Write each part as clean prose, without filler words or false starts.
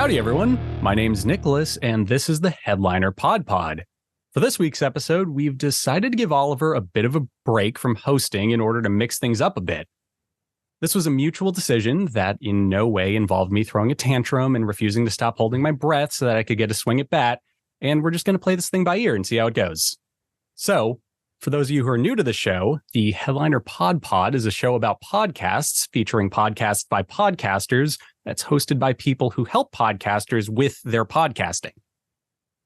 Howdy, everyone. My name's Nicholas, and this is the Headliner PodPod. For this week's episode, we've decided to give Oliver a bit of a break from hosting in order to mix things up a bit. This was a mutual decision that in no way involved me throwing a tantrum and refusing to stop holding my breath so that I could get a swing at bat, and we're just going to play this thing by ear and see how it goes. So, for those of you who are new to the show, the Headliner PodPod is a show about podcasts featuring podcasts by podcasters that's hosted by people who help podcasters with their podcasting.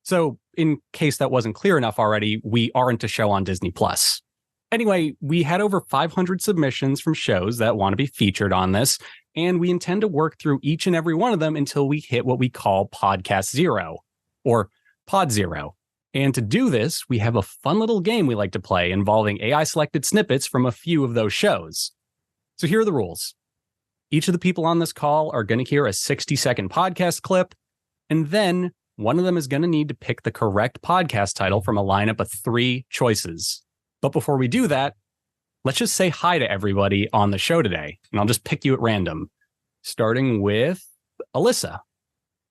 So, in case that wasn't clear enough already, we aren't a show on Disney+. Anyway, we had over 500 submissions from shows that want to be featured on this, and we intend to work through each and every one of them until we hit what we call Podcast Zero, or Pod Zero. And to do this, we have a fun little game we like to play involving AI-selected snippets from a few of those shows. So here are the rules. Each of the people on this call are going to hear a 60-second podcast clip, and then one of them is going to need to pick the correct podcast title from a lineup of 3 choices. But before we do that, let's just say hi to everybody on the show today, and I'll just pick you at random, starting with Elissa.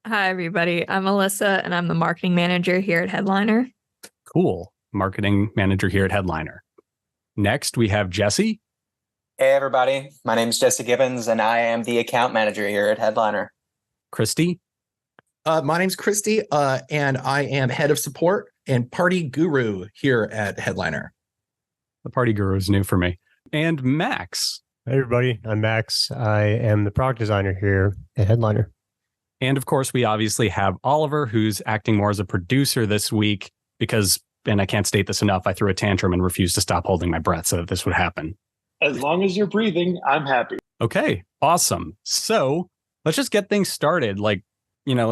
Hi, everybody. I'm Elissa, and I'm the marketing manager here at Headliner. Cool. Marketing manager here at Headliner. Next, we have Jesse. Hey, everybody. My name is Jesse Gibbons, and I am the account manager here at Headliner. Christy. My name's Christy, and I am head of support and party guru here at Headliner. The party guru is new for me. And Max. Hey, everybody. I'm Max. I am the product designer here at Headliner. And of course, we obviously have Oliver, who's acting more as a producer this week because, and I can't state this enough, I threw a tantrum and refused to stop holding my breath so that this would happen. As long as you're breathing, I'm happy. Okay, awesome. So let's just get things started. Let's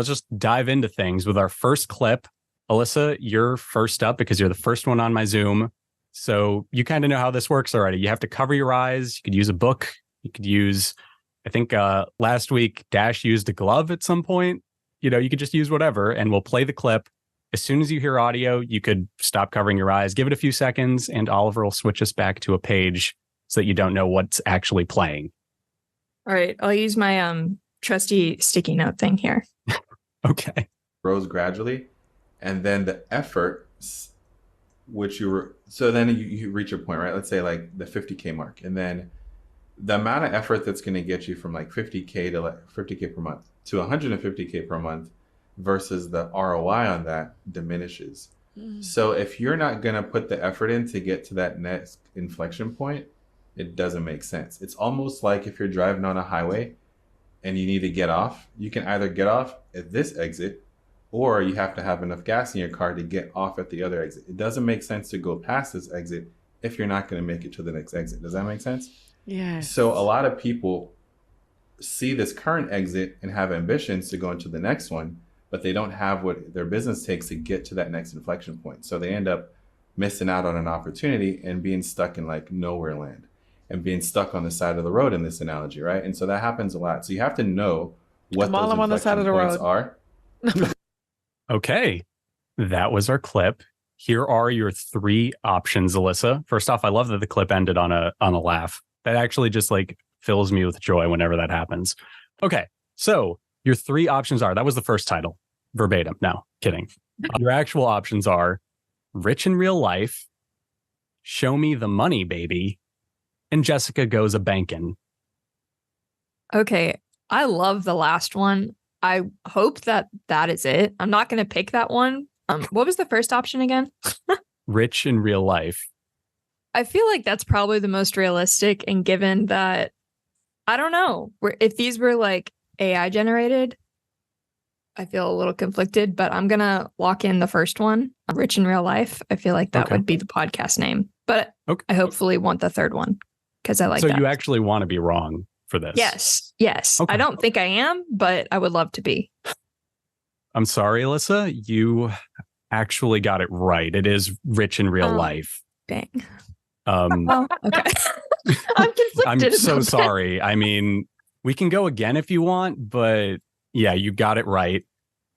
just dive into things with our first clip. Elissa, you're first up because you're the first one on my Zoom. So you kind of know how this works already. You have to cover your eyes. You could use a book. You could use, I think last week, Dash used a glove at some point. You could just use whatever, and we'll play the clip. As soon as you hear audio, you could stop covering your eyes, give it a few seconds, and Oliver will switch us back to a page so that you don't know what's actually playing. All right. I'll use my trusty sticky note thing here. Okay. Grows gradually, and then the effort, which so then you reach a point, right? Let's say like the 50K mark, and then the amount of effort that's going to get you from like 50K to 50K per month to 150K per month versus the ROI on that diminishes. So if you're not going to put the effort in to get to that next inflection point, it doesn't make sense. It's almost like if you're driving on a highway and you need to get off, you can either get off at this exit or you have to have enough gas in your car to get off at the other exit. It doesn't make sense to go past this exit if you're not going to make it to the next exit. Does that make sense? Yeah. So a lot of people see this current exit and have ambitions to go into the next one, but they don't have what their business takes to get to that next inflection point. So they end up missing out on an opportunity and being stuck in like nowhere land and being stuck on the side of the road in this analogy, right? And so that happens a lot. So you have to know what those inflection points are. Okay, that was our clip. Here are your 3 options, Elissa. First off, I love that the clip ended on a laugh. That actually just fills me with joy whenever that happens. Okay, so your 3 options are, that was the first title, verbatim. No, kidding. Your actual options are Rich in Real Life, Show Me the Money, Baby, and Jessica Goes a Bankin'. Okay. I love the last one. I hope that is it. I'm not going to pick that one. What was the first option again? Rich in Real Life. I feel like that's probably the most realistic, and given that, I don't know, if these were AI generated, I feel a little conflicted, but I'm going to lock in the first one, Rich in Real Life. I feel like that would be the podcast name, but I hopefully want the third one because I like that. So you actually want to be wrong for this? Yes. Okay. I don't think I am, but I would love to be. I'm sorry, Elissa. You actually got it right. It is Rich in Real Life. Dang. Okay. I'm conflicted. I'm so sorry. I mean, we can go again if you want, but yeah, you got it right.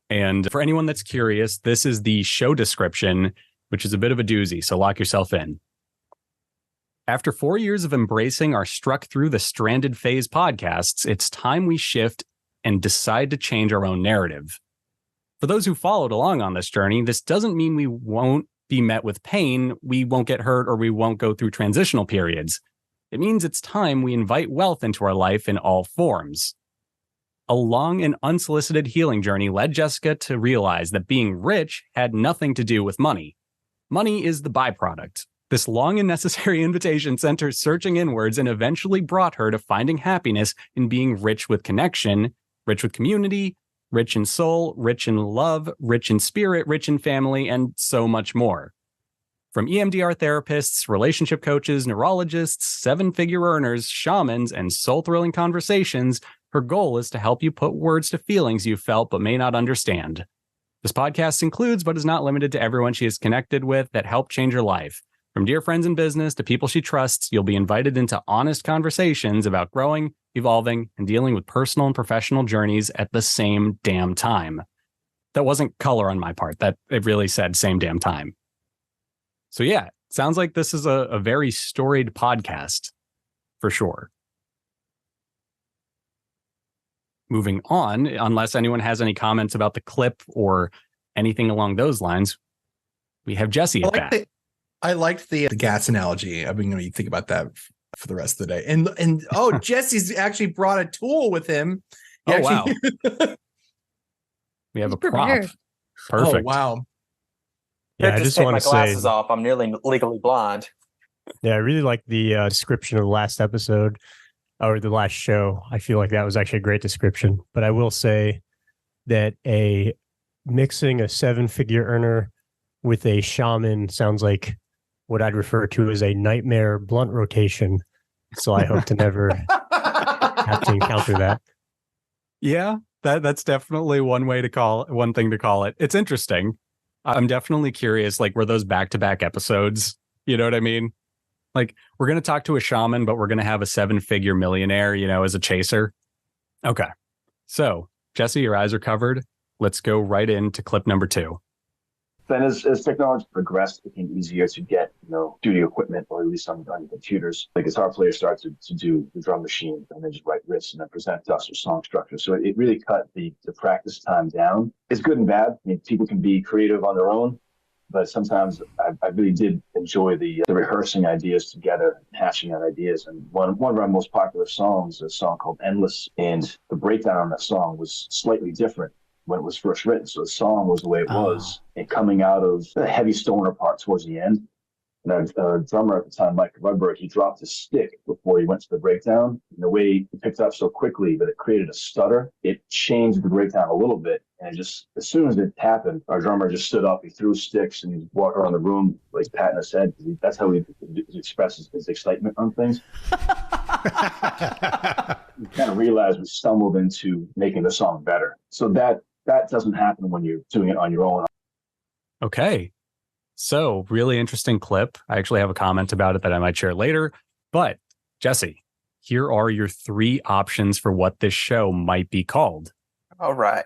And for anyone that's curious, this is the show description, which is a bit of a doozy, so lock yourself in. After 4 years of embracing our Struck Through the Stranded Phase podcasts, it's time we shift and decide to change our own narrative. For those who followed along on this journey, this doesn't mean we won't be met with pain, we won't get hurt, or we won't go through transitional periods. It means it's time we invite wealth into our life in all forms. A long and unsolicited healing journey led Jessica to realize that being rich had nothing to do with money. Money is the byproduct. This long and necessary invitation sent her searching inwards and eventually brought her to finding happiness in being rich with connection, rich with community, rich in soul, rich in love, rich in spirit, rich in family, and so much more. From EMDR therapists, relationship coaches, neurologists, seven-figure earners, shamans, and soul-thrilling conversations, her goal is to help you put words to feelings you felt but may not understand. This podcast includes, but is not limited to, everyone she is connected with that helped change her life. From dear friends in business to people she trusts, you'll be invited into honest conversations about growing, evolving, and dealing with personal and professional journeys at the same damn time. That wasn't color on my part. That it really said same damn time. So yeah, sounds like this is a very storied podcast for sure. Moving on, unless anyone has any comments about the clip or anything along those lines, we have Jesse at bat. I liked the gas analogy. I've been going to think about that for the rest of the day. And oh, Jesse's actually brought a tool with him. Wow. We have a prop. Perfect. Oh, wow. Yeah, I just want to take my glasses off. I'm nearly legally blind. Yeah, I really like the description of the last episode or the last show. I feel like that was actually a great description. But I will say that mixing a seven-figure earner with a shaman sounds like what I'd refer to as a nightmare blunt rotation. So I hope to never have to encounter that. Yeah, that's definitely one thing to call it. It's interesting. I'm definitely curious, like, were those back-to-back episodes? You know what I mean? Like, we're going to talk to a shaman, but we're going to have a seven-figure millionaire, as a chaser. Okay. So, Jesse, your eyes are covered. Let's go right into clip number 2. Then as technology progressed, it became easier to get, studio equipment, or at least on your computers. Like guitar players started to do the drum machine and then just write riffs and then present to us or song structure. So it really cut the practice time down. It's good and bad. I mean, people can be creative on their own, but sometimes I really did enjoy the rehearsing ideas together, hashing out ideas. And one of our most popular songs is a song called Endless, and the breakdown on that song was slightly different when it was first written. So the song was the way it was, and coming out of the heavy stoner part towards the end. And our drummer at the time, Mike Rudberg, he dropped his stick before he went to the breakdown. And the way he picked up so quickly that it created a stutter, it changed the breakdown a little bit. And just as soon as it happened, our drummer just stood up, he threw sticks, and he walked around the room like patting his head. That's how he expresses his excitement on things. We kind of realized we stumbled into making the song better. So that doesn't happen when you're doing it on your own. Okay. So, really interesting clip. I actually have a comment about it that I might share later. But, Jesse, here are your 3 options for what this show might be called. All right.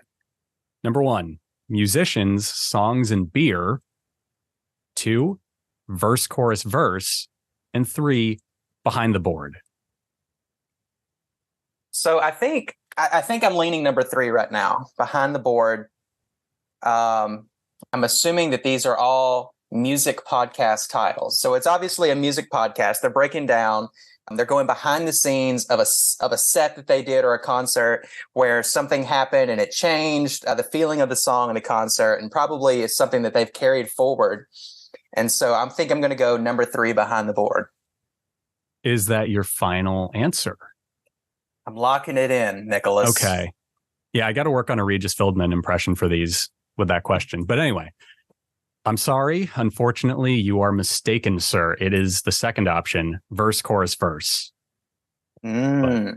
Number 1, musicians, songs, and beer. 2, verse, chorus, verse. And 3, behind the board. So I think I'm leaning number 3 right now, behind the board. I'm assuming that these are all music podcast titles. So it's obviously a music podcast. They're breaking down, they're going behind the scenes of a set that they did or a concert where something happened and it changed the feeling of the song and the concert, and probably is something that they've carried forward. And so I think I'm going to go number 3, behind the board. Is that your final answer? I'm locking it in, Nicholas. Okay. Yeah, I got to work on a Regis Philbin impression for these with that question. But anyway, I'm sorry. Unfortunately, you are mistaken, sir. It is the second option, verse, chorus, verse. But,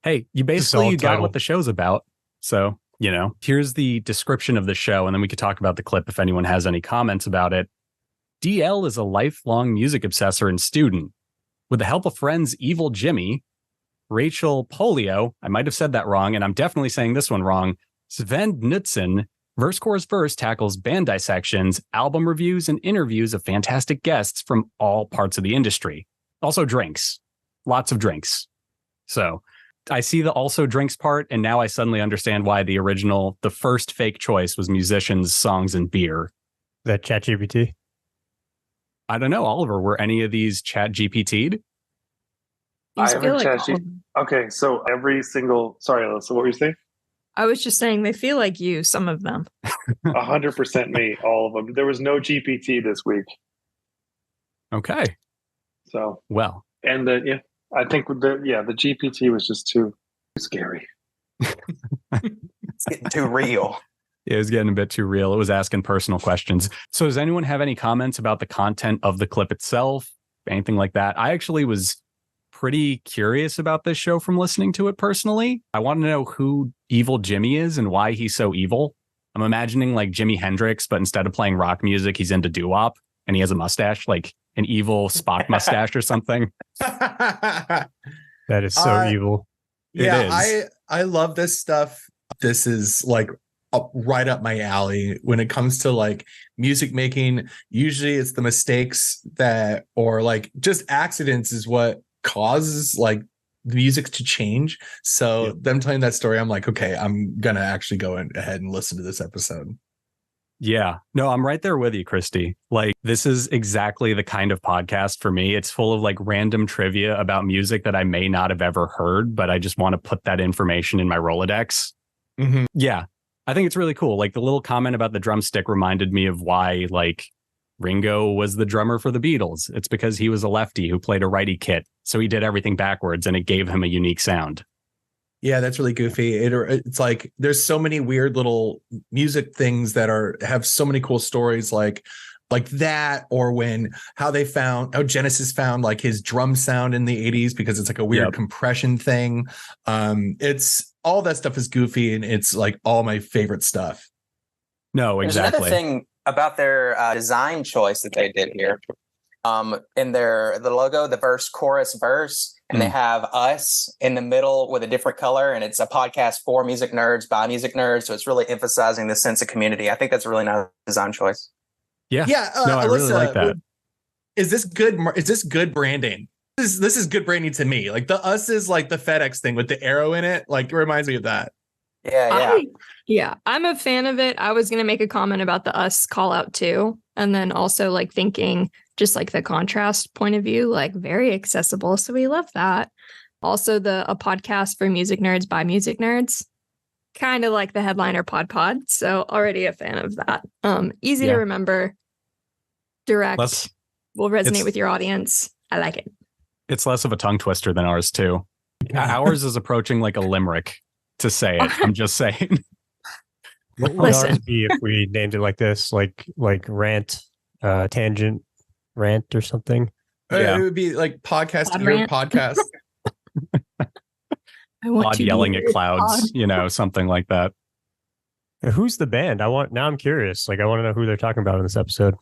hey, you got what the show's about. So, here's the description of the show, and then we could talk about the clip if anyone has any comments about it. DL is a lifelong music obsessor and student. With the help of friends Evil Jimmy, Rachel Polio, I might have said that wrong, and I'm definitely saying this one wrong, Sven Knudsen, Verse, Chorus, Verse tackles band dissections, album reviews, and interviews of fantastic guests from all parts of the industry. Also drinks. Lots of drinks. So I see the also drinks part, and now I suddenly understand why the first fake choice was musicians, songs, and beer. That ChatGPT? I don't know, Oliver, were any of these Chat GPT'd? I These feel haven't like ChatGPT. Okay, so every single. Sorry, Alyssa, what were you saying? I was just saying they feel like you, some of them. 100% me, all of them. There was no GPT this week. Okay. So, well, and I think the GPT was just too scary. It's getting too real. It was getting a bit too real. It was asking personal questions. So does anyone have any comments about the content of the clip itself? Anything like that? I actually was pretty curious about this show from listening to it personally. I want to know who Evil Jimmy is and why he's so evil. I'm imagining like Jimi Hendrix, but instead of playing rock music, he's into doo-wop and he has a mustache, like an evil Spock mustache or something. That is so evil. Yeah, I love this stuff. This is like right up my alley when it comes to like music making. Usually it's the mistakes that, or like just accidents is what causes like the music to change. So them telling that story, I'm like, okay, I'm gonna actually go ahead and listen to this episode. Yeah, no, I'm right there with you, Christy. Like, this is exactly the kind of podcast for me. It's full of like random trivia about music that I may not have ever heard, but I just want to put that information in my Rolodex. Mm-hmm. Yeah, I think it's really cool. Like the little comment about the drumstick reminded me of why like Ringo was the drummer for the Beatles. It's because he was a lefty who played a righty kit. So he did everything backwards and it gave him a unique sound. Yeah, that's really goofy. It's like there's so many weird little music things that have so many cool stories like that, or how Genesis found like his drum sound in the 80s because it's like a weird compression thing. It's all that stuff is goofy and it's like all my favorite stuff. No, exactly. There's another thing about their design choice that they did here. In the logo, the verse, chorus, verse, and they have us in the middle with a different color, and it's a podcast for music nerds by music nerds, so it's really emphasizing the sense of community. I think that's a really nice design choice. Yeah, no, I really like that. Is this good? Is this good branding? This is good branding to me. Like the us is like the FedEx thing with the arrow in it. Like it reminds me of that. Yeah, I'm a fan of it. I was going to make a comment about the us call out too. And then also like thinking just like the contrast point of view, like very accessible. So we love that. Also a podcast for music nerds by music nerds, kind of like the headliner PodPod. So already a fan of that. Easy to remember, direct, will resonate with your audience. I like it. It's less of a tongue twister than ours too. Ours is approaching like a limerick to say it. I'm just saying. What would ours be if we named it like this, like rant, tangent, rant or something? It would be like podcast, podcast. Pod yelling at clouds, something like that. Who's the band? Now I'm curious. Like I want to know who they're talking about in this episode.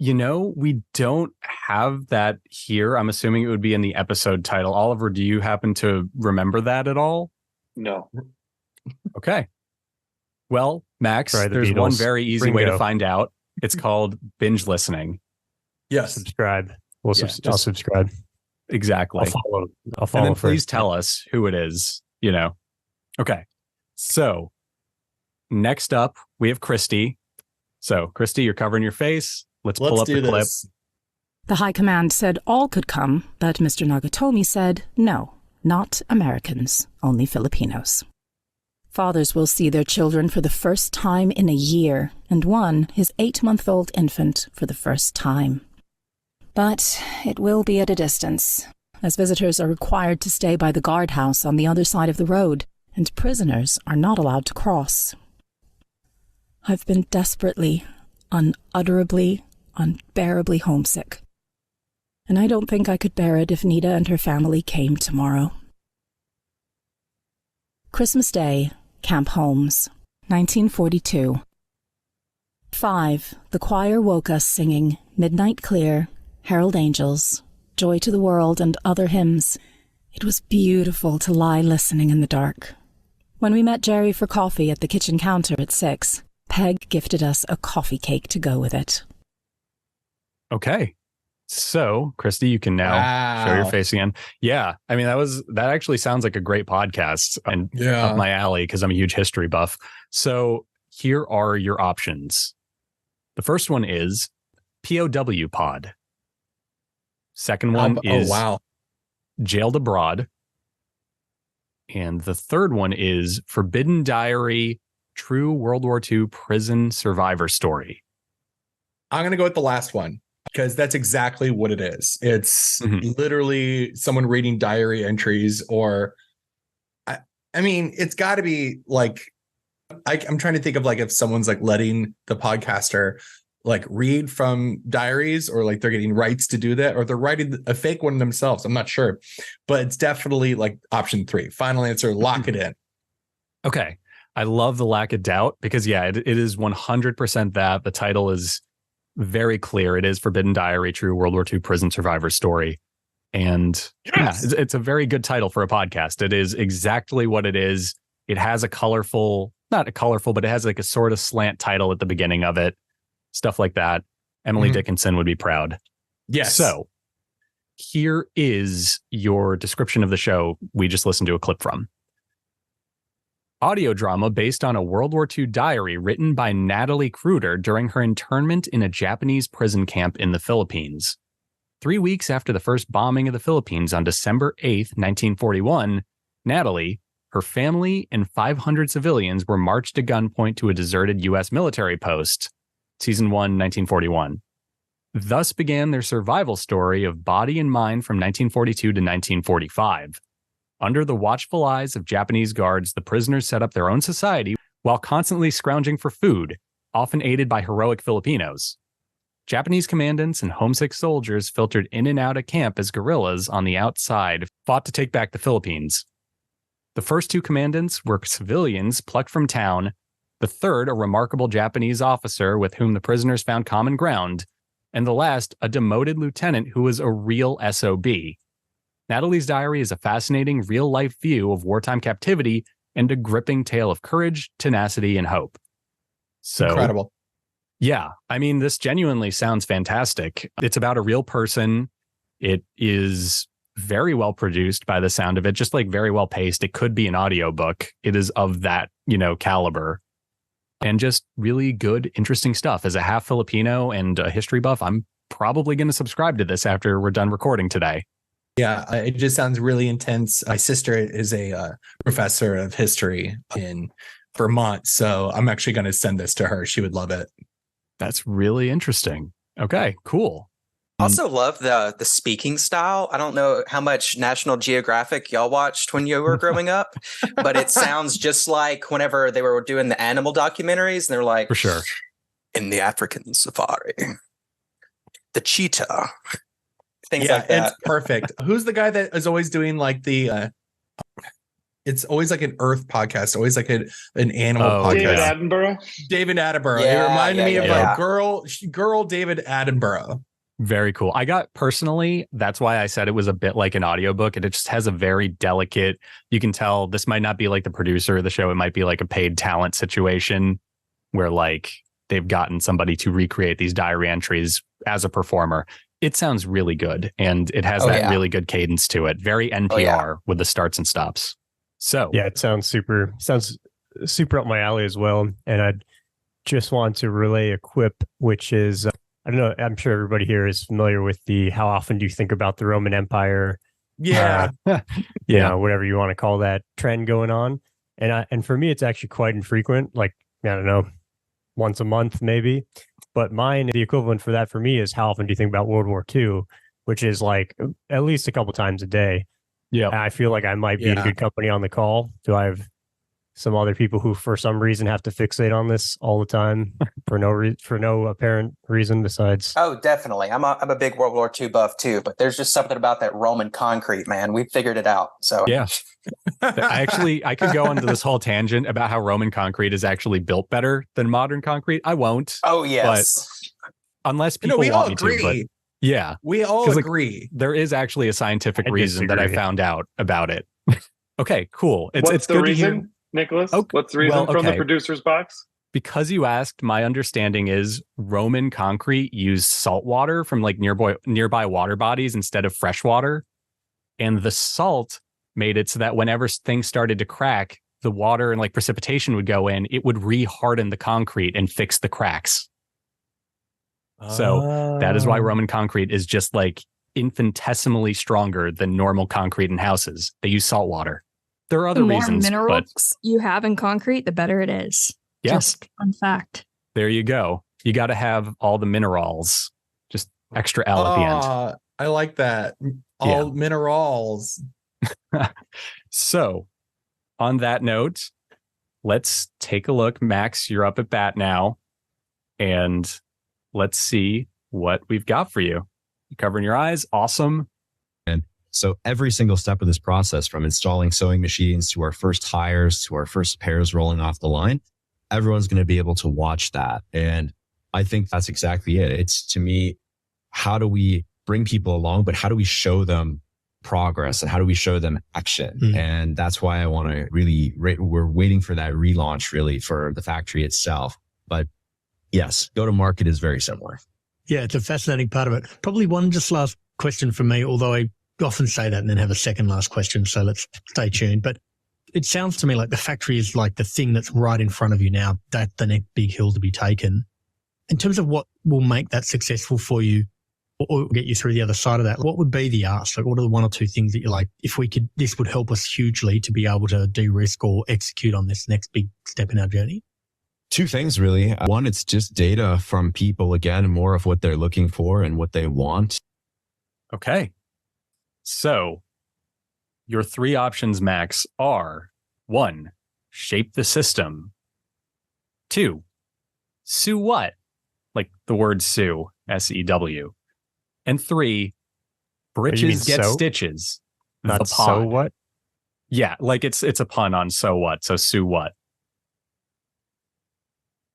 We don't have that here. I'm assuming it would be in the episode title. Oliver, do you happen to remember that at all? No. Okay. Well, Max, there's Beatles. one very easy Ringo. way to find out. It's called binge listening. Yes. Subscribe. I'll subscribe. Exactly. I'll follow. And then first. please tell us who it is, Okay. So next up, we have Christy. So Christy, you're covering your face. Let's pull up the clip. The High Command said all could come, but Mr. Nagatomi said no, not Americans, only Filipinos. Fathers will see their children for the first time in a year, and one, his 8-month-old infant, for the first time. But it will be at a distance, as visitors are required to stay by the guardhouse on the other side of the road, and prisoners are not allowed to cross. I've been desperately, unutterably, unbearably homesick. And I don't think I could bear it if Nita and her family came tomorrow. Christmas Day, Camp Holmes, 1942. 5. The choir woke us singing Midnight Clear, Herald Angels, Joy to the World, and other hymns. It was beautiful to lie listening in the dark. When we met Jerry for coffee at the kitchen counter at 6, Peg gifted us a coffee cake to go with it. Okay. So, Christy, you can now show your face again. Yeah. I mean, that actually sounds like a great podcast and up my alley because I'm a huge history buff. So here are your options. The first one is POW Pod. Second one is Jailed Abroad. And the third one is Forbidden Diary, True World War II Prison Survivor Story. I'm going to go with the last one because that's exactly what it is. It's literally someone reading diary entries, or I mean, it's got to be like, I'm trying to think of like if someone's like letting the podcaster like read from diaries, or like they're getting rights to do that, or they're writing a fake one themselves. I'm not sure, but it's definitely like option 3. Final answer, lock it in. Okay. I love the lack of doubt because it is 100% that. The title is very clear. It is Forbidden Diary, True World War II Prison Survivor Story. And it's a very good title for a podcast. It is exactly what it is. It has a colorful, not a colorful, but it has like a sort of slant title at the beginning of it. Stuff like that. Emily Dickinson would be proud. Yes. So here is your description of the show we just listened to a clip from. Audio drama based on a World War II diary written by Natalie Cruder during her internment in a Japanese prison camp in the Philippines. 3 weeks after the first bombing of the Philippines on December 8th, 1941, Natalie, her family, and 500 civilians were marched to gunpoint to a deserted U.S. military post. Season 1, 1941. Thus began their survival story of body and mind from 1942 to 1945. Under the watchful eyes of Japanese guards, the prisoners set up their own society while constantly scrounging for food, often aided by heroic Filipinos. Japanese commandants and homesick soldiers filtered in and out of camp as guerrillas on the outside fought to take back the Philippines. The first 2 commandants were civilians plucked from town, the third a remarkable Japanese officer with whom the prisoners found common ground, and the last a demoted lieutenant who was a real SOB. Natalie's diary is a fascinating real-life view of wartime captivity and a gripping tale of courage, tenacity, and hope. So incredible. Yeah, I mean, this genuinely sounds fantastic. It's about a real person. It is very well produced by the sound of it, just like very well paced. It could be an audiobook. It is of that, caliber. And just really good, interesting stuff. As a half Filipino and a history buff, I'm probably going to subscribe to this after we're done recording today. Yeah, it just sounds really intense. My sister is a professor of history in Vermont, so I'm actually going to send this to her. She would love it. That's really interesting. Okay, cool. Also love the speaking style. I don't know how much National Geographic y'all watched when you were growing up, but it sounds just like whenever they were doing the animal documentaries, and they're like, for sure, in the African safari, the cheetah. Things like that. It's perfect. Who's the guy that is always doing like the it's always like an Earth podcast, always like an animal podcast. David Attenborough. Yeah, it reminded me of a girl David Attenborough. Very cool. That's why I said it was a bit like an audiobook, and it just has a very delicate, you can tell this might not be like the producer of the show. It might be like a paid talent situation where like they've gotten somebody to recreate these diary entries as a performer. It sounds really good, and it has really good cadence to it. Very NPR with the starts and stops. So yeah, it sounds super up my alley as well. And I just want to relay a quip, which is, I don't know, I'm sure everybody here is familiar with the how often do you think about the Roman Empire? Yeah. Whatever you want to call that trend going on. And for me, it's actually quite infrequent. Like, I don't know, once a month, maybe. But mine, the equivalent for that for me is how often do you think about World War II, which is like at least a couple times a day. Yeah. I feel like I might be in good company on the call. Do I have some other people who for some reason have to fixate on this all the time for no apparent reason besides? Oh, definitely. I'm a big World War II buff too, but there's just something about that Roman concrete, man. We figured it out. So yeah. I could go into this whole tangent about how Roman concrete is actually built better than modern concrete. I won't. Oh, yes. But unless people want me to. But yeah. We all agree. There is actually a scientific reason that I found out about it. Okay, cool. It's the good reason, to hear. Nicholas? Okay. What's the reason from the producer's box? Because you asked, my understanding is Roman concrete used salt water from like nearby water bodies instead of fresh water. And the salt made it so that whenever things started to crack, the water and like precipitation would go in, it would re-harden the concrete and fix the cracks. So that is why Roman concrete is just like infinitesimally stronger than normal concrete in houses. They use salt water. There are other reasons. The more minerals you have in concrete, the better it is. Yeah. Just fun fact. There you go. You got to have all the minerals. Just extra L at the end. I like that. All minerals. So, on that note, let's take a look. Max, you're up at bat now. And let's see what we've got for you. You covering your eyes. Awesome. And so every single step of this process, from installing sewing machines to our first hires to our first pairs rolling off the line, everyone's going to be able to watch that. And I think that's exactly it. It's, to me, how do we bring people along, but how do we show them progress and how do we show them action? And that's why I want to really, we're waiting for that relaunch really for the factory itself. But yes, go to market is very similar. Yeah, it's a fascinating part of it. Probably one just last question from me, although I often say that and then have a second last question. So let's stay tuned. But it sounds to me like the factory is like the thing that's right in front of you now. That's the next big hill to be taken. In terms of what will make that successful for you or get you through the other side of that, what would be the ask? Like, what are the one or two things that you're like, if we could, this would help us hugely to be able to de-risk or execute on this next big step in our journey? Two things, really. One, it's just data from people, again, more of what they're looking for and what they want. Okay. So your three options, Max, are 1, shape the system. 2, sue what? Like the word sue, S-E-W. And 3, britches get sew? stitches. Not the pod. so what? Yeah, like it's a pun on so what. So sue what?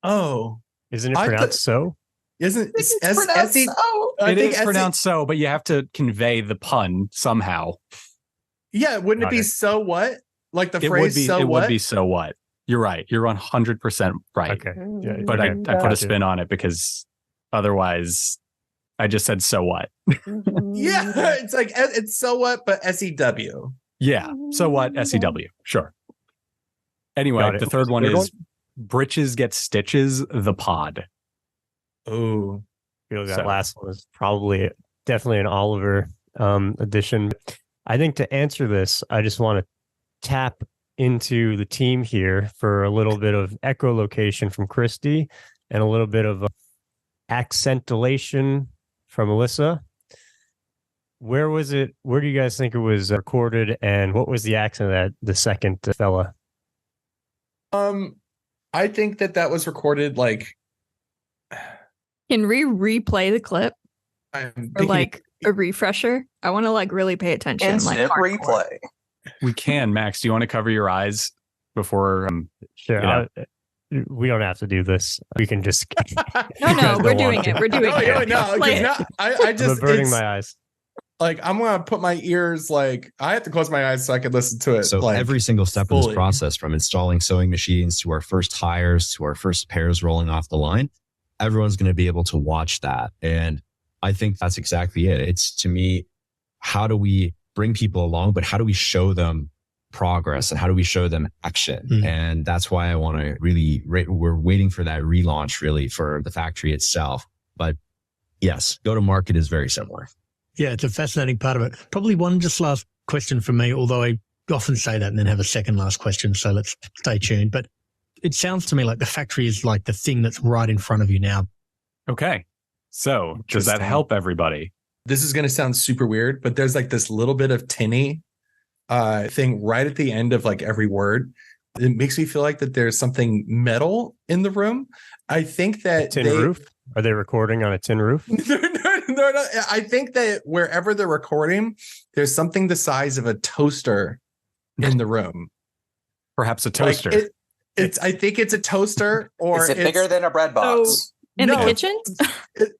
Oh, isn't it pronounced so? Isn't It's it's pronounced so. It is pronounced so, but you have to convey the pun somehow. Yeah, wouldn't it be Okay. so what? Like the It phrase would be. so It what? would be so what? You're right. You're 100% right. Okay. Yeah, But okay. I put a Gotcha. spin on it because otherwise, I just said so what? Yeah, it's like it's so what, but SEW. Yeah. So what? SEW. Sure. Anyway, Got it. the third one Third is britches get stitches. The pod. Oh, I feel that So- last one was probably definitely an Oliver edition. I think to answer this, I just want to tap into the team here for a little bit of echolocation from Christy and a little bit of accentulation from Elissa. Where was it? Where do you guys think it was recorded, and what was the accent of that the second fella? I think that was recorded like Can we replay the clip I'm or thinking, like a refresher? I want to like really pay attention. Instant like hardcore. replay. We can, Max. Do you want to cover your eyes before? Sure. You know. We don't have to do this. We can just. No, You guys no, we're don't doing want it. to. We're doing Oh, it. yeah, no, Play because it. I I'm just averting it's, my eyes. like I'm gonna put my ears like I have to close my eyes so I can listen to it. So like, every single step of fully. this process, from installing sewing machines to our first hires to our first pairs rolling off the line, everyone's going to be able to watch that. And I think that's exactly it. It's, to me, how do we bring people along, but how do we show them progress and how do we show them action? And that's why I want to really, we're waiting for that relaunch really for the factory itself. But yes, go to market is very similar. Yeah, it's a fascinating part of it. Probably one just last question from me, although I often say that and then have a second last question. So let's stay tuned. But it sounds to me like the factory is like the thing that's right in front of you now. Okay. So does that Interesting. help everybody? This is gonna sound super weird, but there's like this little bit of tinny thing right at the end of like every word. It makes me feel like that there's something metal in the room. I think that Tin roof? Are they recording on a tin roof? No, I think that wherever they're recording, there's something the size of a toaster in the room. Perhaps a Like, toaster. I think it's a toaster, or Is it bigger than a bread box? In No. the kitchen?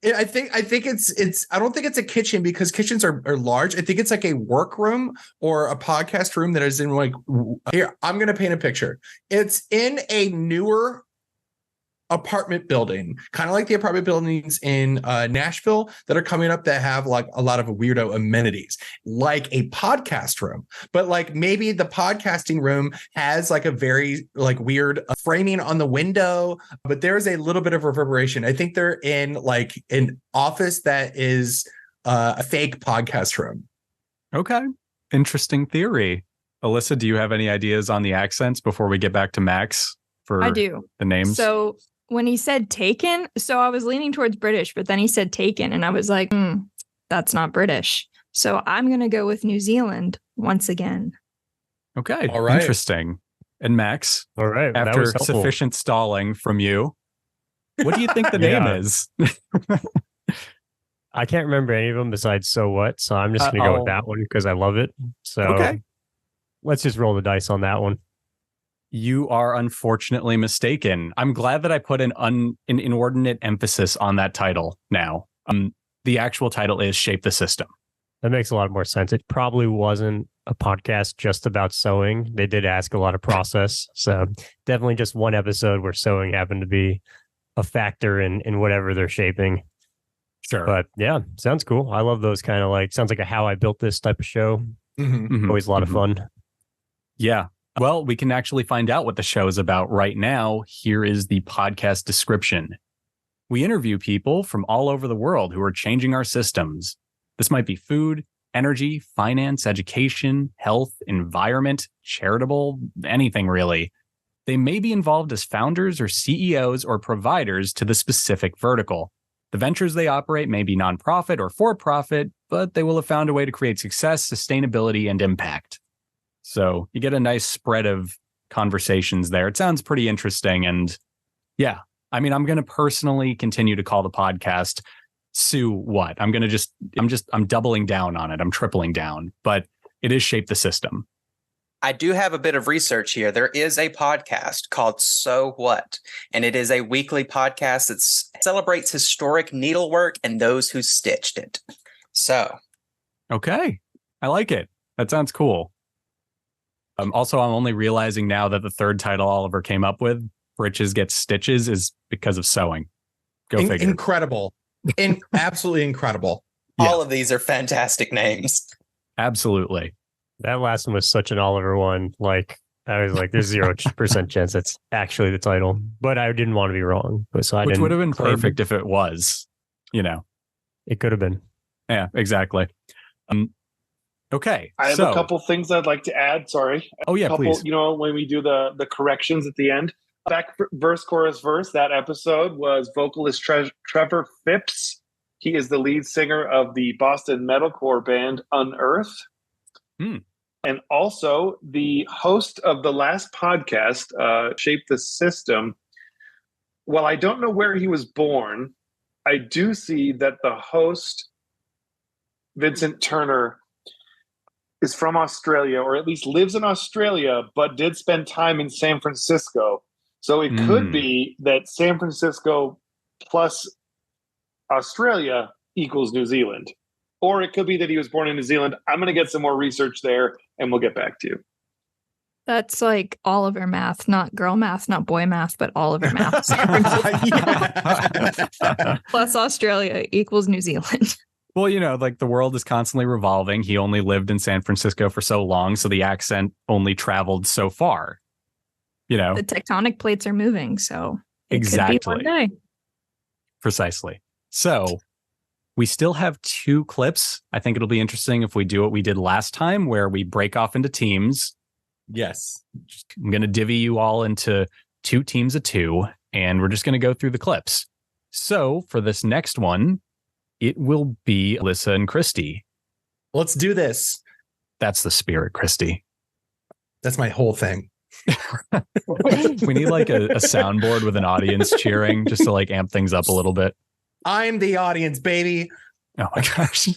I think it's. I don't think it's a kitchen because kitchens are large. I think it's like a workroom or a podcast room that is in like. Here, I'm gonna paint a picture. It's in a newer apartment building, kind of like the apartment buildings in Nashville that are coming up that have like a lot of weirdo amenities, like a podcast room. But like maybe the podcasting room has like a very like weird framing on the window, but there's a little bit of reverberation. I think they're in like an office that is a fake podcast room. Okay. Interesting theory. Elissa, do you have any ideas on the accents before we get back to Max for I do. the names? So when he said taken, so I was leaning towards British, but then he said taken, and I was like, that's not British. So I'm going to go with New Zealand once again. Okay. All right. Interesting. And Max, All right. that after was helpful. sufficient stalling from you, what do you think the name Yeah. is? I can't remember any of them besides So What, so I'm just going to go with that one because I love it. So Okay. let's just roll the dice on that one. You are unfortunately mistaken. I'm glad that I put an inordinate emphasis on that title now. The actual title is Shape the System. That makes a lot more sense. It probably wasn't a podcast just about sewing. They did ask a lot of process. So definitely just one episode where sewing happened to be a factor in whatever they're shaping. Sure. But yeah, sounds cool. I love those kind of like, sounds like a How I Built This type of show. Mhm. Always a lot of fun. Yeah. Well, we can actually find out what the show is about right now. Here is the podcast description. We interview people from all over the world who are changing our systems. This might be food, energy, finance, education, health, environment, charitable, anything really. They may be involved as founders or CEOs or providers to the specific vertical. The ventures they operate may be nonprofit or for-profit, but they will have found a way to create success, sustainability, and impact. So you get a nice spread of conversations there. It sounds pretty interesting. And yeah, I mean, I'm going to personally continue to call the podcast Sue What. I'm doubling down on it. I'm tripling down, but it is Shape the System. I do have a bit of research here. There is a podcast called So What, and it is a weekly podcast that celebrates historic needlework and those who stitched it. So. Okay. I like it. That sounds cool. Also, I'm only realizing now that the third title Oliver came up with, Britches Get Stitches, is because of sewing. Go figure. Incredible. Absolutely incredible. Yeah. All of these are fantastic names. Absolutely. That last one was such an Oliver one. Like, I was like, there's 0% chance that's actually the title, but I didn't want to be wrong. Which would have been perfect if it was, It could have been. Yeah, exactly. Okay. I have a couple things I'd like to add. Sorry. Oh, yeah, please. When we do the corrections at the end, back verse, chorus, verse, that episode was vocalist Trevor Phipps. He is the lead singer of the Boston metalcore band Unearth. And also the host of the last podcast, Shape the System. While I don't know where he was born, I do see that the host, Vincent Turner, is from Australia, or at least lives in Australia, but did spend time in San Francisco. So it could be that San Francisco plus Australia equals New Zealand. Or it could be that he was born in New Zealand. I'm going to get some more research there, and we'll get back to you. That's like Oliver math, not girl math, not boy math, but Oliver math. Plus Australia equals New Zealand. Well, like the world is constantly revolving. He only lived in San Francisco for so long, so the accent only traveled so far. The tectonic plates are moving, so it exactly. could be one day. Precisely. So we still have 2 clips. I think it'll be interesting if we do what we did last time, where we break off into teams. Yes. I'm going to divvy you all into 2 teams of 2, and we're just going to go through the clips. So for this next one, it will be Elissa and Christy. Let's do this. That's the spirit, Christy. That's my whole thing. We need like a soundboard with an audience cheering just to like amp things up a little bit. I'm the audience, baby. Oh my gosh.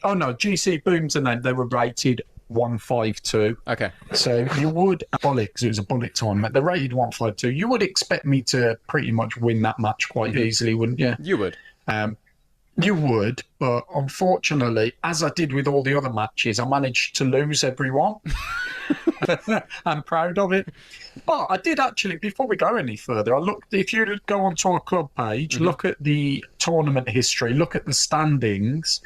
Oh no, GC Booms and they were rated 152. Okay. So you would, because it was a bullet tournament, they're rated 152. You would expect me to pretty much win that match quite easily, wouldn't you? You would. You would, but unfortunately, as I did with all the other matches, I managed to lose every one. I'm proud of it. But I did actually, before we go any further, I looked, if you go onto our club page, look at the tournament history, look at the standings.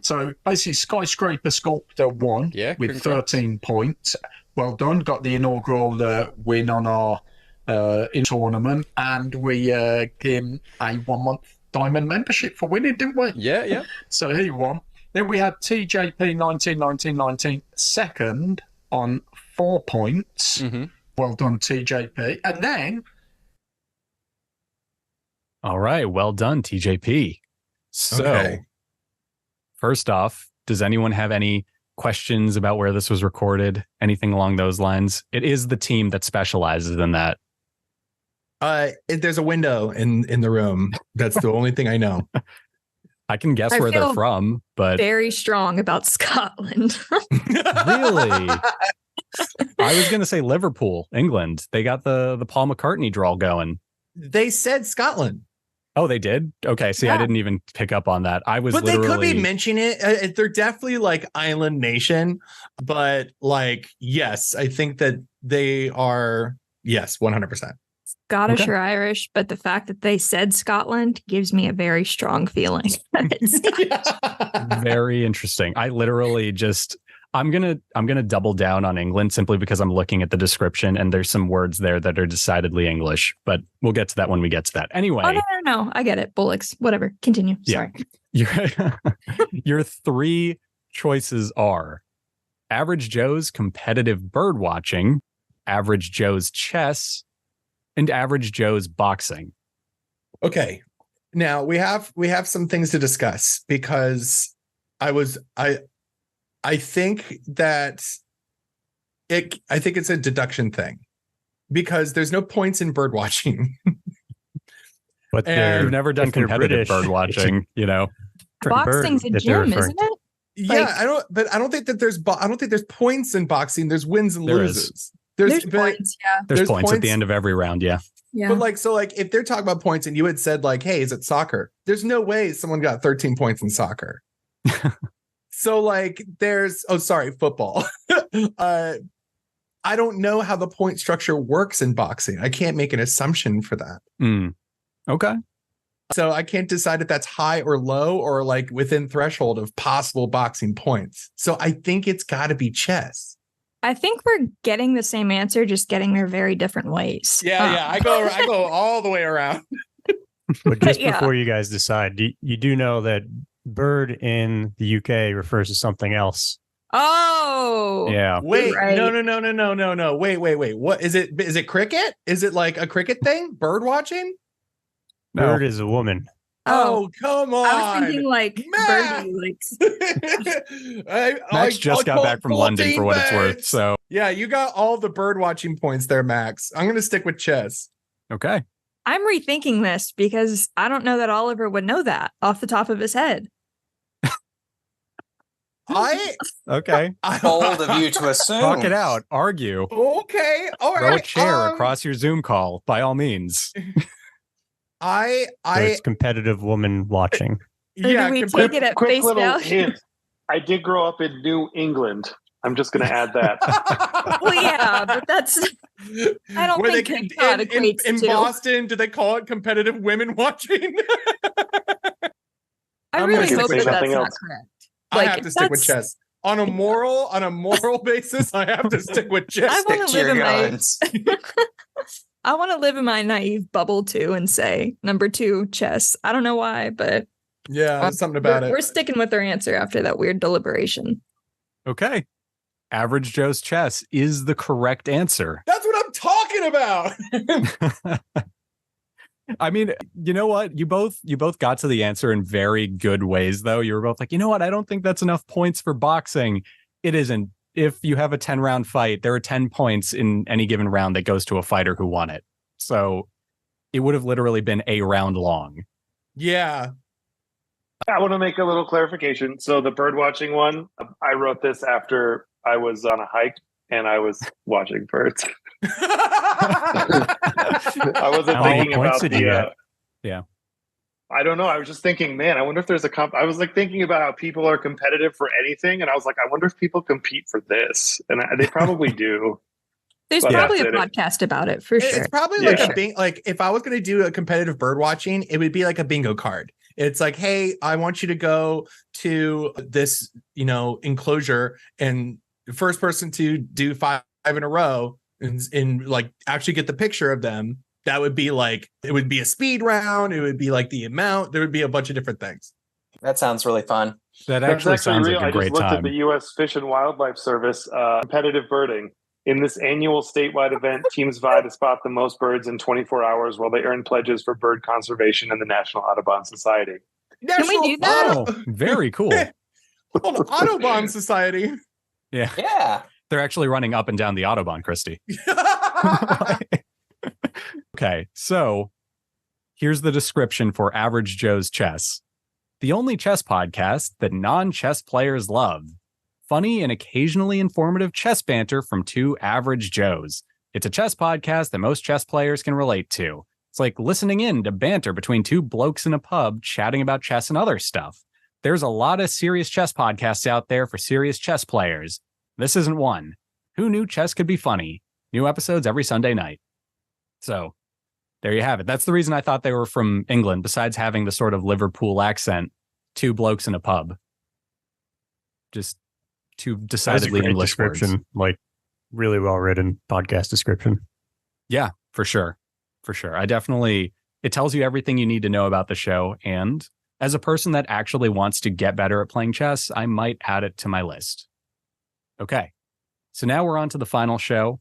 So basically, Skyscraper Sculptor won with 13 points. Well done. Got the inaugural win on our in tournament, and we gave him a 1-month diamond membership for winning, didn't we? Yeah. So he won. Then we had TJP 19 second on 4 points. Well done, TJP. And then... All right. Well done, TJP. So, first off, does anyone have any questions about where this was recorded? Anything along those lines? It is the team that specializes in that. There's a window in the room. That's the only thing I know. I can guess where they're from, but very strong about Scotland. Really? I was going to say Liverpool, England. They got the Paul McCartney drawl going. They said Scotland. Oh, they did? Okay. See, I didn't even pick up on that. I was But literally... they could be mentioning it. They're definitely like island nation, but like, yes, I think that they are, yes, 100%. Scottish or Irish, but the fact that they said Scotland gives me a very strong feeling. Very interesting. I literally just... I'm gonna double down on England simply because I'm looking at the description and there's some words there that are decidedly English, but we'll get to that when we get to that. Anyway. Oh, no. I get it. Bullocks. Whatever. Continue. Sorry. Your three choices are Average Joe's competitive bird watching, Average Joe's chess, and Average Joe's boxing. Okay. Now we have some things to discuss because I think it's a deduction thing because there's no points in bird watching. But you've never done competitive bird watching, Boxing's a gym, isn't it? Yeah, I don't think that there's points in boxing. There's wins and loses. There's points, yeah. There's points at the end of every round, yeah. Yeah. But if they're talking about points and you had said hey, is it soccer? There's no way someone got 13 points in soccer. So football. I don't know how the point structure works in boxing. I can't make an assumption for that. Okay. So I can't decide if that's high or low or within threshold of possible boxing points. So I think it's got to be chess. I think we're getting the same answer, just getting there very different ways. Yeah. I go all the way around. But just before you guys decide, you do know that bird in the UK refers to something else. Oh, yeah. Wait, right. No. Wait. What is it? Is it cricket? Is it like a cricket thing? Bird watching? No. Bird is a woman. Oh, come on. I was thinking birdie. Max just got back from London for what it's worth. So yeah, you got all the bird watching points there, Max. I'm going to stick with chess. Okay. I'm rethinking this because I don't know that Oliver would know that off the top of his head. Okay. Bold of you to assume. Talk it out. Argue. Okay. All right. Throw a chair across your Zoom call, by all means. So it's competitive woman watching. Yeah. We take it at face value. Hint. I did grow up in New England. I'm just going to add that. Well, yeah, but that's... I don't think in Boston, do they call it competitive women watching? I really hope that that's not correct. I have to stick with chess. On a moral basis, I have to stick with chess. I want to live in my naive bubble too and say number 2, chess. I don't know why, but yeah, something about it. We're sticking with our answer after that weird deliberation. Okay. Average Joe's chess is the correct answer. That's what I'm talking about. I mean, you know what? You both got to the answer in very good ways, though. You were both like, you know what? I don't think that's enough points for boxing. It isn't. If you have a 10-round fight, there are 10 points in any given round that goes to a fighter who won it. So it would have literally been a round long. Yeah. I want to make a little clarification. So the bird watching one, I wrote this after I was on a hike and I was watching birds. I wasn't thinking about the... yeah. I don't know. I was just thinking, man, I wonder if there's a I was thinking about how people are competitive for anything. And I was like, I wonder if people compete for this. And they probably do. There's But probably a that's it. podcast about it for sure. It's probably like a bing. Like if I was going to do a competitive bird watching, it would be like a bingo card. It's like, hey, I want you to go to this, enclosure, and the first person to do 5 in a row and like actually get the picture of them. That would be like, it would be a speed round. It would be like the amount. There would be a bunch of different things. That sounds really fun. That That's actually sounds real. like a I great just looked time. at the U.S. Fish and Wildlife Service competitive birding. In this annual statewide event, teams vie to spot the most birds in 24 hours while they earn pledges for bird conservation in the National Audubon Society. Can we do that? Oh, very cool. Audubon Society. Yeah. Yeah. They're actually running up and down the Autobahn, Christy. Okay, so here's the description for Average Joe's Chess. The only chess podcast that non-chess players love. Funny and occasionally informative chess banter from two average Joes. It's a chess podcast that most chess players can relate to. It's like listening in to banter between two blokes in a pub chatting about chess and other stuff. There's a lot of serious chess podcasts out there for serious chess players. This isn't one. Who knew chess could be funny? New episodes every Sunday night. So, there you have it. That's the reason I thought they were from England, besides having the sort of Liverpool accent. Two blokes in a pub. Just two decidedly English description, words. like really well written podcast description. Yeah, for sure. For sure. It tells you everything you need to know about the show. And as a person that actually wants to get better at playing chess, I might add it to my list. Okay. So now we're on to the final show.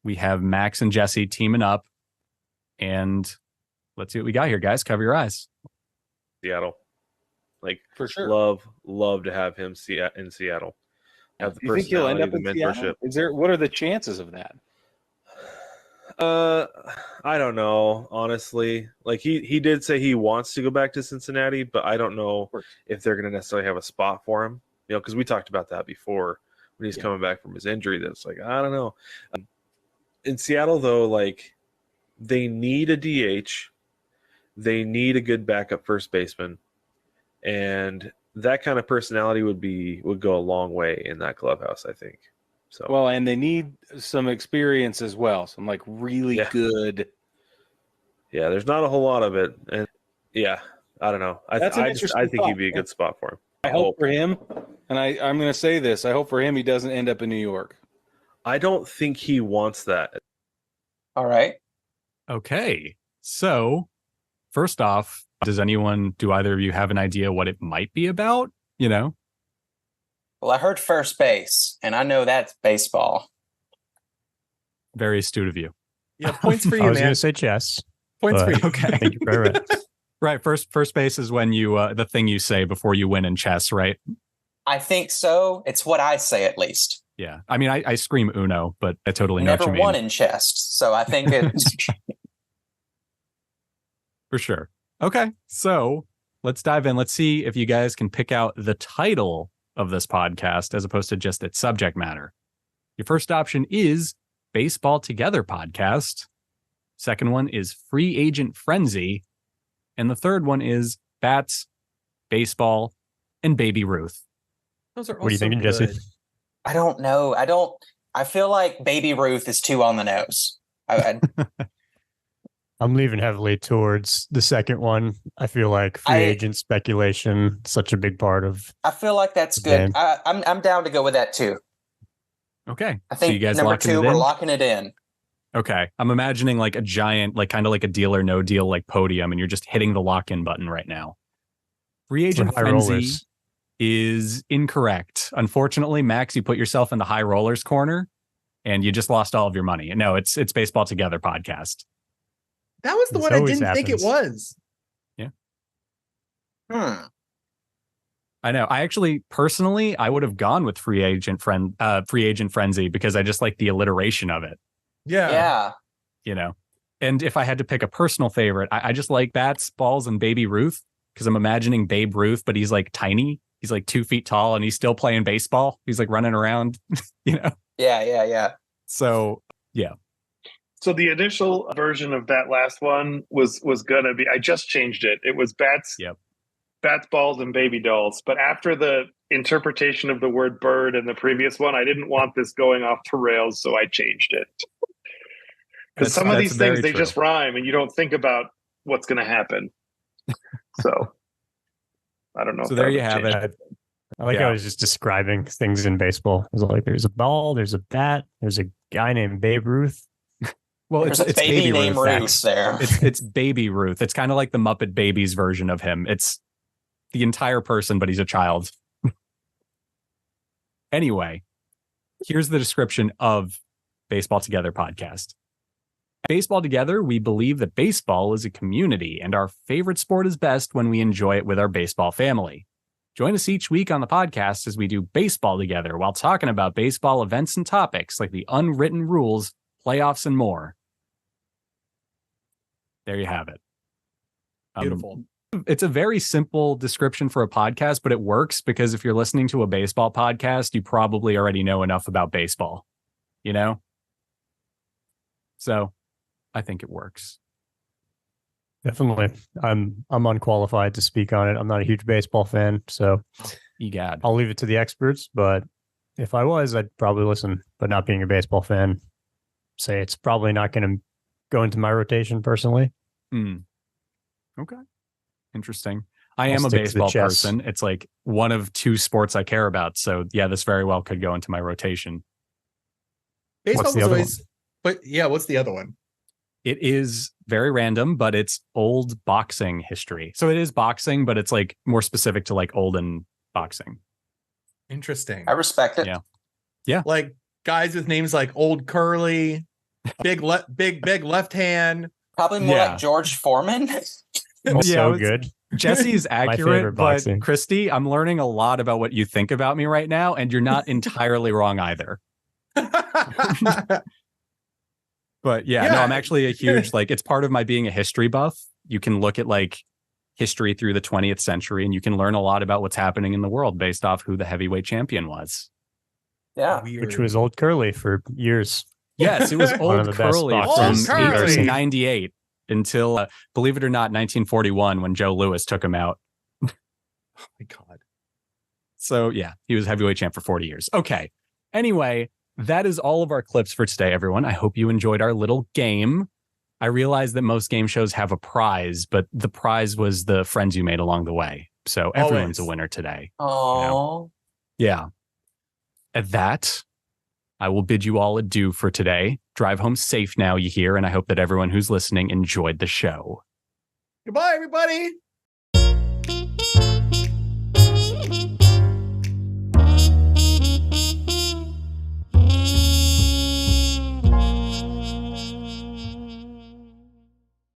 We have Max and Jesse teaming up. And let's see what we got here, guys. Cover your eyes. Seattle. Like, for sure. Love to have him in Seattle. Have the You think he'll end personality, up the in Seattle? mentorship. What are the chances of that? I don't know, honestly. Like he did say he wants to go back to Cincinnati, but I don't know if they're going to necessarily have a spot for him. Because we talked about that before when he's coming back from his injury. That's like, I don't know. In Seattle, though, like they need a DH, they need a good backup first baseman, and that kind of personality would go a long way in that clubhouse, I think. So well, and they need some experience as well. Some like really good. Yeah, there's not a whole lot of it, and I don't know. I think he'd be a good spot for him. I hope for him, and I'm going to say this: I hope for him he doesn't end up in New York. I don't think he wants that. All right. Okay. So, first off, do either of you have an idea what it might be about? Well, I heard first base, and I know that's baseball. Very astute of you. Yeah, points for you, I was man. going to say chess. Points for you. Okay. Thank you very much. Right. First base is when you the thing you say before you win in chess, right? I think so. It's what I say, at least. Yeah. I mean, I scream Uno, but I totally know what Never you mean. won in chess, so I think it's For sure. Okay. So let's dive in. Let's see if you guys can pick out the title of this podcast as opposed to just its subject matter. Your first option is Baseball Together Podcast. Second one is Free Agent Frenzy. And the third one is Bats, Baseball, and Baby Ruth. Those are What are you thinking, Jesse? I don't know. I feel like Baby Ruth is too on the nose. I'm leaning heavily towards the second one. I feel like free agent speculation, such a big part of. I feel like that's good. I'm down to go with that too. Okay. I think so you guys number locking 2, it we're in? locking it in. Okay. I'm imagining like a giant, like kind of like a Deal or No Deal like podium, and you're just hitting the lock-in button right now. Free Agent high Frenzy rollers. is incorrect. Unfortunately, Max, you put yourself in the high rollers corner and you just lost all of your money. No, it's Baseball Together Podcast. That was the This one I always didn't think it happens. was. Yeah. I know. I actually, personally, I would have gone with Free Agent Frenzy because I just like the alliteration of it. Yeah. And if I had to pick a personal favorite, I just like Bats, Balls, and Baby Ruth because I'm imagining Babe Ruth, but he's like tiny. He's like 2 feet tall and he's still playing baseball. He's like running around, Yeah. So, yeah. So the initial version of that last one was gonna be. I just changed it. It was bats, bats, balls, and baby dolls. But after the interpretation of the word bird in the previous one, I didn't want this going off the rails, so I changed it. Because some of these things, they true. just rhyme and you don't think about what's going to happen. So I don't know. So there you have it. I like how I was just describing things in baseball. It was like, there's a ball, there's a bat, there's a guy named Babe Ruth. Well, it's a baby named Ruth there. It's Baby Ruth. It's kind of like the Muppet Babies version of him. It's the entire person, but he's a child. Anyway, here's the description of Baseball Together podcast. Baseball Together, we believe that baseball is a community, and our favorite sport is best when we enjoy it with our baseball family. Join us each week on the podcast as we do baseball together while talking about baseball events and topics like the unwritten rules, playoffs, and more. There you have it. Beautiful. It's a very simple description for a podcast, but it works because if you're listening to a baseball podcast, you probably already know enough about baseball, you know? So I think it works. Definitely. I'm unqualified to speak on it. I'm not a huge baseball fan, so egad. I'll leave it to the experts, but if I was, I'd probably listen. But not being a baseball fan, say it's probably not going to go into my rotation personally. Okay. Interesting. I am a baseball person. It's like one of two sports I care about. So yeah, this very well could go into my rotation. Baseball was always, but yeah, what's the other one? It is very random, but it's old boxing history. So it is boxing, but it's like more specific to like olden boxing. Interesting. I respect it. Yeah. Like guys with names like Old Curly, big left hand. Probably more like George Foreman. So good. Jesse's accurate, but Christy, I'm learning a lot about what you think about me right now, and you're not entirely wrong either. But no, I'm actually a huge, like, it's part of my being a history buff. You can look at like history through the 20th century and you can learn a lot about what's happening in the world based off who the heavyweight champion was. Yeah. Which was Old Curly for years. Yes, it was Old Curly from 1898 until, believe it or not, 1941 when Joe Louis took him out. Oh my God. So yeah, he was heavyweight champ for 40 years. Okay. Anyway, that is all of our clips for today, everyone. I hope you enjoyed our little game. I realize that most game shows have a prize, but the prize was the friends you made along the way. So everyone's a winner today. Oh, you know? Yeah. At that, I will bid you all adieu for today. Drive home safe now, you hear, and I hope that everyone who's listening enjoyed the show. Goodbye, everybody.